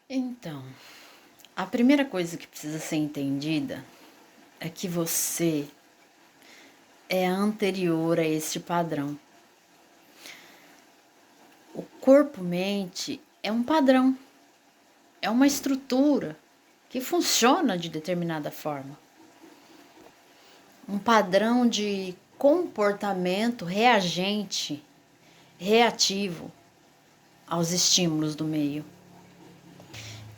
Então, a primeira coisa que precisa ser entendida é que você é anterior a este padrão. O corpo-mente é um padrão, é uma estrutura que funciona de determinada forma. Um padrão de comportamento reagente, reativo aos estímulos do meio.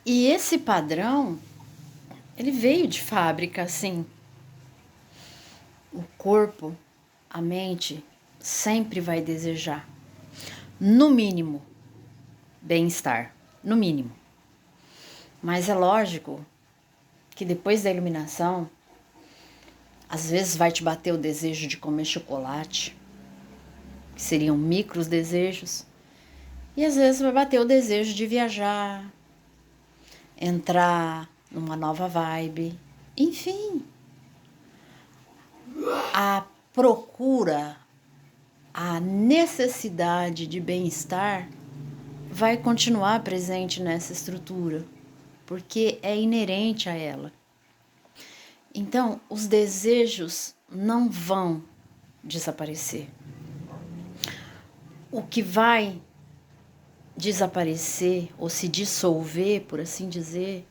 E esse padrão, ele veio de fábrica, assim. O corpo, a mente, sempre vai desejar, no mínimo, bem-estar, no mínimo. Mas é lógico que depois da iluminação, às vezes vai te bater o desejo de comer chocolate, que seriam micros desejos, e às vezes vai bater o desejo de viajar, entrar numa nova vibe, enfim. A procura, a necessidade de bem-estar vai continuar presente nessa estrutura, porque é inerente a ela. Então, os desejos não vão desaparecer. O que vai desaparecer ou se dissolver, por assim dizer,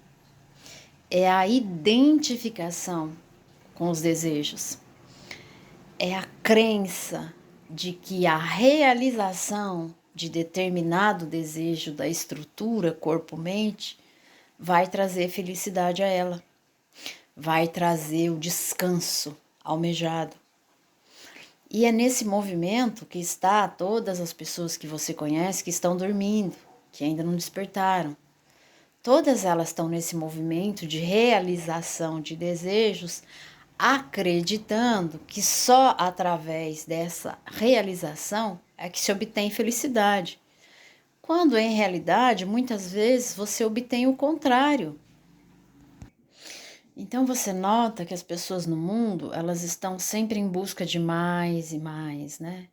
é a identificação com os desejos. É a crença de que a realização de determinado desejo da estrutura corpo-mente vai trazer felicidade a ela, vai trazer o descanso almejado. E é nesse movimento que está todas as pessoas que você conhece que estão dormindo, que ainda não despertaram. Todas elas estão nesse movimento de realização de desejos, acreditando que só através dessa realização é que se obtém felicidade. Quando em realidade, muitas vezes você obtém o contrário. Então você nota que as pessoas no mundo, elas estão sempre em busca de mais e mais, né?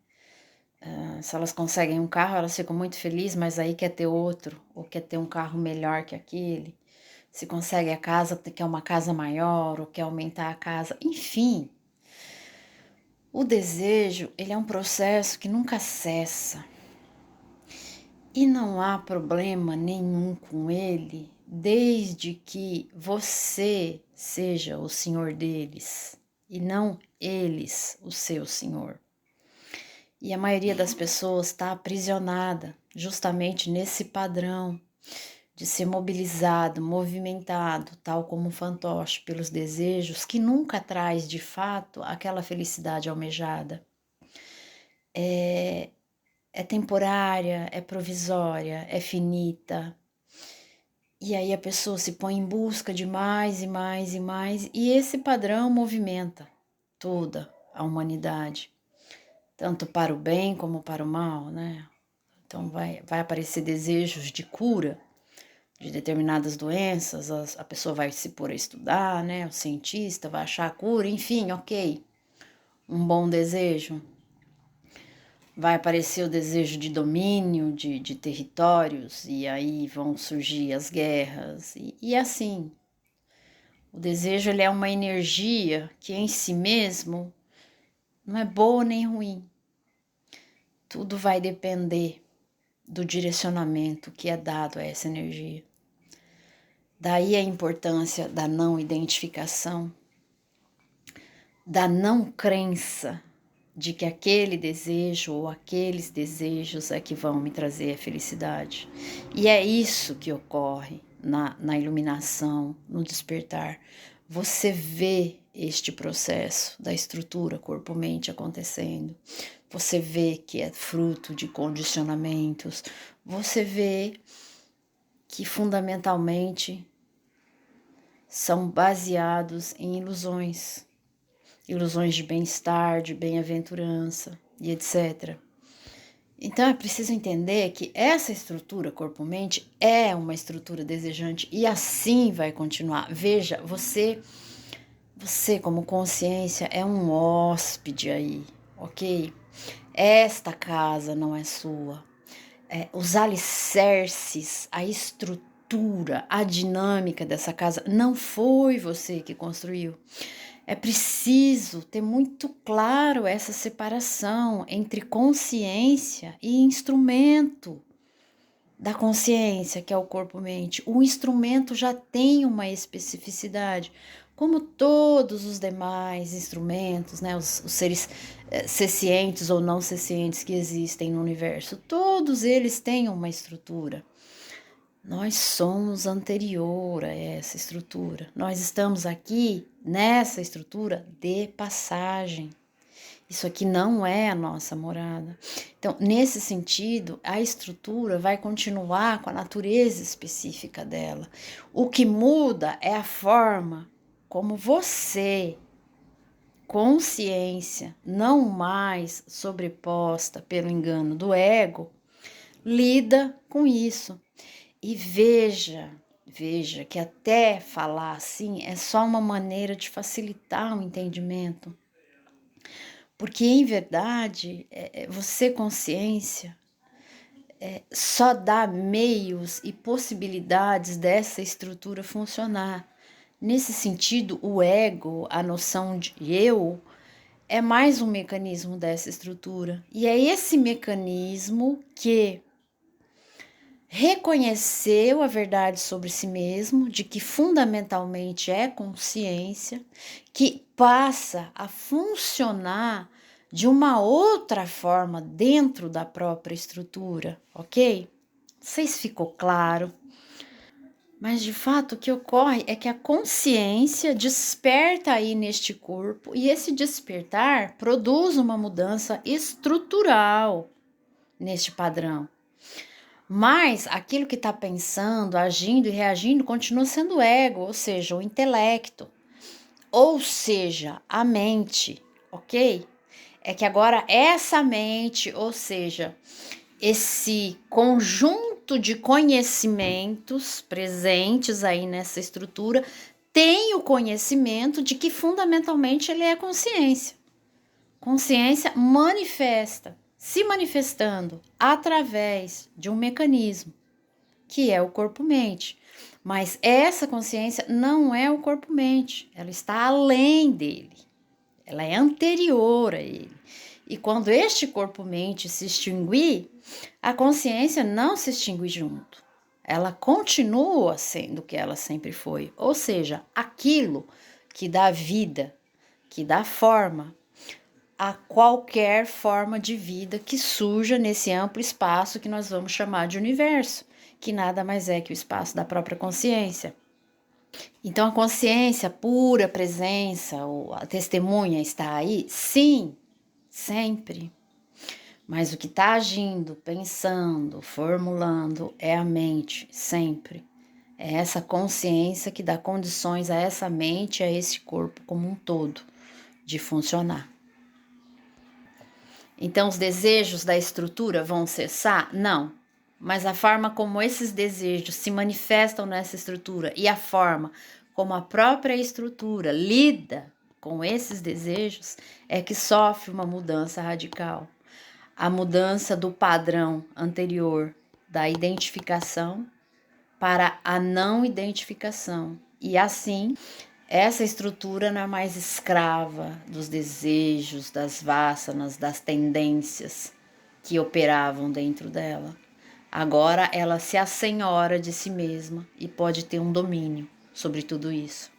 Se elas conseguem um carro, elas ficam muito felizes, mas aí quer ter outro, ou quer ter um carro melhor que aquele. Se consegue a casa, quer uma casa maior, ou quer aumentar a casa, enfim. O desejo, ele é um processo que nunca cessa. E não há problema nenhum com ele, desde que você seja o senhor deles, e não eles o seu senhor. E a maioria das pessoas está aprisionada justamente nesse padrão de ser mobilizado, movimentado, tal como um fantoche, pelos desejos que nunca traz de fato aquela felicidade almejada. É temporária, é provisória, é finita. E aí a pessoa se põe em busca de mais e mais e mais, e esse padrão movimenta toda a humanidade, tanto para o bem como para o mal, né? Então vai aparecer desejos de cura de determinadas doenças, a pessoa vai se pôr a estudar, né? O cientista vai achar a cura, enfim, ok. Um bom desejo. Vai aparecer o desejo de domínio de territórios, e aí vão surgir as guerras, e assim. O desejo, ele é uma energia que em si mesmo não é boa nem ruim. Tudo vai depender do direcionamento que é dado a essa energia. Daí a importância da não identificação, da não crença de que aquele desejo ou aqueles desejos é que vão me trazer a felicidade. E é isso que ocorre na iluminação, no despertar. Você vê este processo da estrutura corpo-mente acontecendo. Você vê que é fruto de condicionamentos. Você vê que fundamentalmente são baseados em ilusões. Ilusões de bem-estar, de bem-aventurança e etc. Então é preciso entender que essa estrutura corpo-mente é uma estrutura desejante e assim vai continuar. Veja, você como consciência é um hóspede aí, ok? Esta casa não é sua. Os alicerces, a estrutura estrutura, a dinâmica dessa casa, não foi você que construiu. É preciso ter muito claro essa separação entre consciência e instrumento da consciência, que é o corpo-mente. O instrumento já tem uma especificidade, como todos os demais instrumentos, né? Os seres sencientes ou não sencientes que existem no universo, todos eles têm uma estrutura. Nós somos anterior a essa estrutura. Nós estamos aqui nessa estrutura de passagem. Isso aqui não é a nossa morada. Então, nesse sentido, a estrutura vai continuar com a natureza específica dela. O que muda é a forma como você, consciência, não mais sobreposta pelo engano do ego, lida com isso. E veja que até falar assim é só uma maneira de facilitar o entendimento. Porque, em verdade, você, consciência, só dá meios e possibilidades dessa estrutura funcionar. Nesse sentido, o ego, a noção de eu, é mais um mecanismo dessa estrutura. E é esse mecanismo que reconheceu a verdade sobre si mesmo, de que fundamentalmente é consciência, que passa a funcionar de uma outra forma dentro da própria estrutura, ok? Não sei se ficou claro, mas de fato o que ocorre é que a consciência desperta aí neste corpo e esse despertar produz uma mudança estrutural neste padrão. Mas aquilo que está pensando, agindo e reagindo continua sendo o ego, ou seja, o intelecto, ou seja, a mente, ok? É que agora essa mente, ou seja, esse conjunto de conhecimentos presentes aí nessa estrutura, tem o conhecimento de que fundamentalmente ele é consciência. Consciência manifesta, se manifestando através de um mecanismo, que é o corpo-mente. Mas essa consciência não é o corpo-mente, ela está além dele, ela é anterior a ele. E quando este corpo-mente se extinguir, a consciência não se extingue junto. Ela continua sendo o que ela sempre foi, ou seja, aquilo que dá vida, que dá forma a qualquer forma de vida que surja nesse amplo espaço que nós vamos chamar de universo, que nada mais é que o espaço da própria consciência. Então, a consciência, pura presença, ou a testemunha está aí? Sim, sempre. Mas o que está agindo, pensando, formulando é a mente, sempre. É essa consciência que dá condições a essa mente, a esse corpo como um todo, de funcionar. Então, os desejos da estrutura vão cessar? Não. Mas a forma como esses desejos se manifestam nessa estrutura e a forma como a própria estrutura lida com esses desejos é que sofre uma mudança radical. A mudança do padrão anterior da identificação para a não identificação. E assim, essa estrutura não é mais escrava dos desejos, das vássanas, das tendências que operavam dentro dela. Agora ela se assenhora de si mesma e pode ter um domínio sobre tudo isso.